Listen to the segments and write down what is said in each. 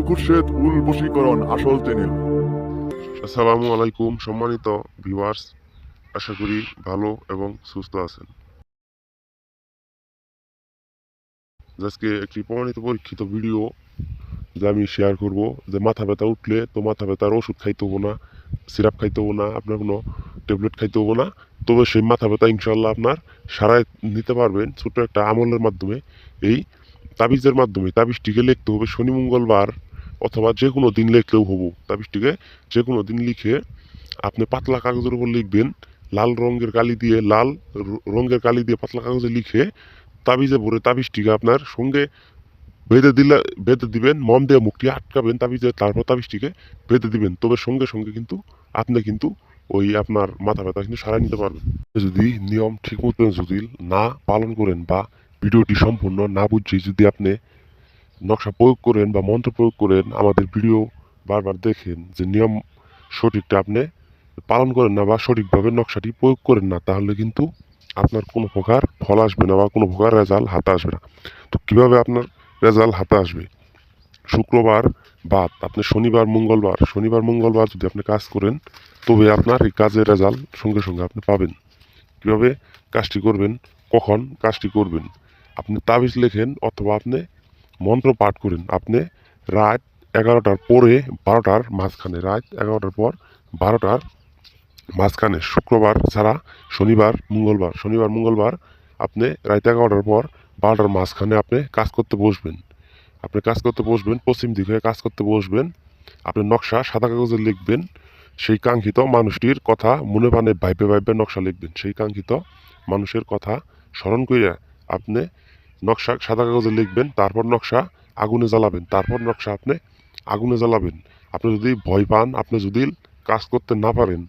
খুরশেদ উল বশীকরণ আসল চ্যানেল। আসসালামু আলাইকুম সম্মানিত ভিউয়ার্স, আশা করি ভালো এবং সুস্থ আছেন। আজকে একটি প্রমাণিত পরীক্ষিত ভিডিও যা আমি শেয়ার করব, যে মাথা ব্যথা উঠলে তো মাথা ব্যথার ওষুধ খাইতে হবো না, সিরাপ খাইতে হবো না, আপনার কোনো ট্যাবলেট খাইতে হবো না। তবে সেই মাথা ব্যথা ইনশাল্লাহ আপনার সারাই নিতে পারবেন ছোট্ট একটা আমলের মাধ্যমে। এই তাবিজের মাধ্যমে তাবিজটিকে লিখতে হবে শনি মঙ্গলবার অথবা যে কোনো দিন লিখলেও হবো। তাবিজটিকে যে কোনো দিন লিখে আপনি পাতলা কাগজের উপর লিখবেন, লাল রঙের কালি দিয়ে রঙের কালি দিয়ে পাতলা কাগজে লিখে তাবিজে ভরে তাবিজটিকে আপনার সঙ্গে বেঁধে দিবেন, মম দিয়ে মুখটি আটকাবেন তাবিজে, তারপর তাবিজটিকে বেঁধে দিবেন। তবে সঙ্গে সঙ্গে কিন্তু আপনি কিন্তু ওই আপনার মাথা ব্যথা কিন্তু সারাই নিতে পারবেন। যদি নিয়ম ঠিক মতো যদি না পালন করেন বা ভিডিওটি সম্পূর্ণ না বুঝে যদি আপনি নকশা প্রয়োগ করেন বা মন্ত্র প্রয়োগ করেন, আমাদের ভিডিও বারবার দেখেন যে নিয়ম সঠিকটা আপনি পালন করেন না বা সঠিকভাবে নকশাটি প্রয়োগ করেন না, তাহলে কিন্তু আপনার কোনো প্রকার ফল আসবে না বা কোনো প্রকার রেজাল্ট হাতে আসবে না। তো কীভাবে আপনার রেজাল্ট হাতে আসবে? শুক্রবার বাদ আপনি শনিবার মঙ্গলবার যদি আপনি কাজ করেন, তবে আপনার এই কাজের রেজাল্ট সঙ্গে সঙ্গে আপনি পাবেন। কীভাবে কাজটি করবেন, কখন কাজটি করবেন? আপনি তাবিজ লেখেন অথবা আপনি মন্ত্র পাঠ করেন। আপনি রাত 11টার পরে 12টার মাঝখানে, রাত 11টার পর 12টার মাঝখানে, শুক্রবার ছাড়া শনিবার মঙ্গলবার আপনি রাত 11টার পর 12টার মাঝখানে আপনি কাজ করতে বসবেন। পশ্চিম দিকে কাজ করতে বসবেন। আপনি নকশা সাদা কাগজে লিখবেন। সেই কাঙ্ক্ষিত মানুষটির কথা মনে প্রাণে ভাইবে নকশা লিখবেন। সেই কাঙ্ক্ষিত মানুষের কথা স্মরণ করিয়া আপনি নকশা সাদা কাগজে লিখবেন। তারপর নকশা আগুনে জ্বালাবেন। আপনি যদি ভয় পান, আপনি যদি কাজ করতে না পারেন,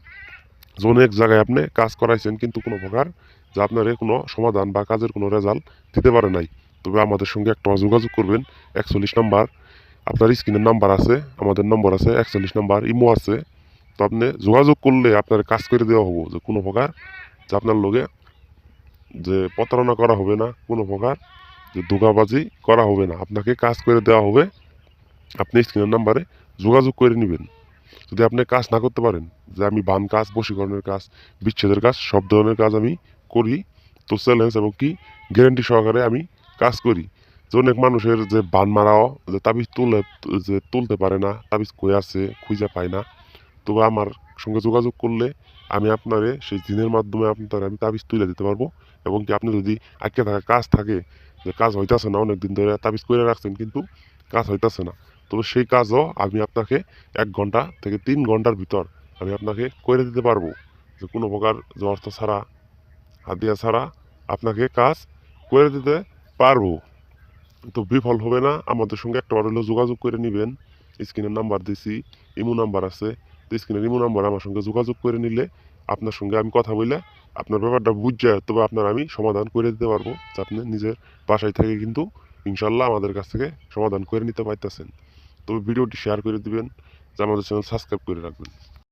অনেক জায়গায় আপনি কাজ করাইছেন কিন্তু কোনো প্রকার যে আপনার কোনো সমাধান বা কাজের কোনো রেজাল্ট দিতে পারে নাই, তবে আমাদের সঙ্গে একটা যোগাযোগ করবেন। 41 নাম্বার আপনার স্ক্রিনের নাম্বার আছে, আমাদের নম্বর আছে 41 নাম্বার, ইমো আছে। তো আপনি যোগাযোগ করলে আপনার কাজ করে দেওয়া হবো, যে কোনো প্রকার যে আপনার লগে যে প্রতারণা করা হবে না, কোনো প্রকার যে ধোঁকাবাজি করা হবে না, আপনাকে কাজ করে দেওয়া হবে। আপনি স্ক্রিনের নাম্বারে যোগাযোগ করে নেবেন। যদি আপনি কাজ না করতে পারেন, যে আমি বান কাজ, বশীকরণের কাজ, বিচ্ছেদের কাজ, সব ধরনের কাজ আমি করি, তো চ্যালেঞ্জ এবং কি গ্যারান্টি সহকারে আমি কাজ করি। যে অনেক মানুষের যে বান মারাও যে তাবিজ তুলতে পারে না, তাবিজ কই আছে খুঁজে পায় না, তবে আমার সঙ্গে যোগাযোগ করলে আমি আপনারে সেই দিনের মাধ্যমে আমি তাবিজ তুলে দিতে পারবো। এবং কি আপনি যদি আটকে থাকা কাজ থাকে, যে কাজ হইতাছে না, অনেক দিন ধরে তাবিজ করে রাখছেন কিন্তু কাজ হইতাছে না, তবে সেই কাজও আমি আপনাকে 1 ঘন্টা থেকে 3 ঘন্টার ভিতর আমি আপনাকে করে দিতে পারবো। যে কোনো প্রকার যে অর্থ ছাড়া, হাতিয়া ছাড়া আপনাকে কাজ করে দিতে পারবো। তো বিফল হবে না। আমাদের সঙ্গে একটা হলেও যোগাযোগ করে নেবেন। স্ক্রিনের নাম্বার দিছি, ইমো নাম্বার আছে। তো স্ক্রিনের ইমো নাম্বার আমার সঙ্গে যোগাযোগ করে নিলে আপনার সঙ্গে আমি কথা বলে আপনার ব্যাপারটা বুঝে তবে আমি সমাধান করে দিতে পারবো, যে আপনি নিজের বাসায় থেকে কিন্তু ইনশাল্লাহ আমাদের কাছ থেকে সমাধান করে নিতে পারতেছেন। তবে ভিডিওটি শেয়ার করে দিবেন, যে আমাদের চ্যানেল সাবস্ক্রাইব করে রাখবেন।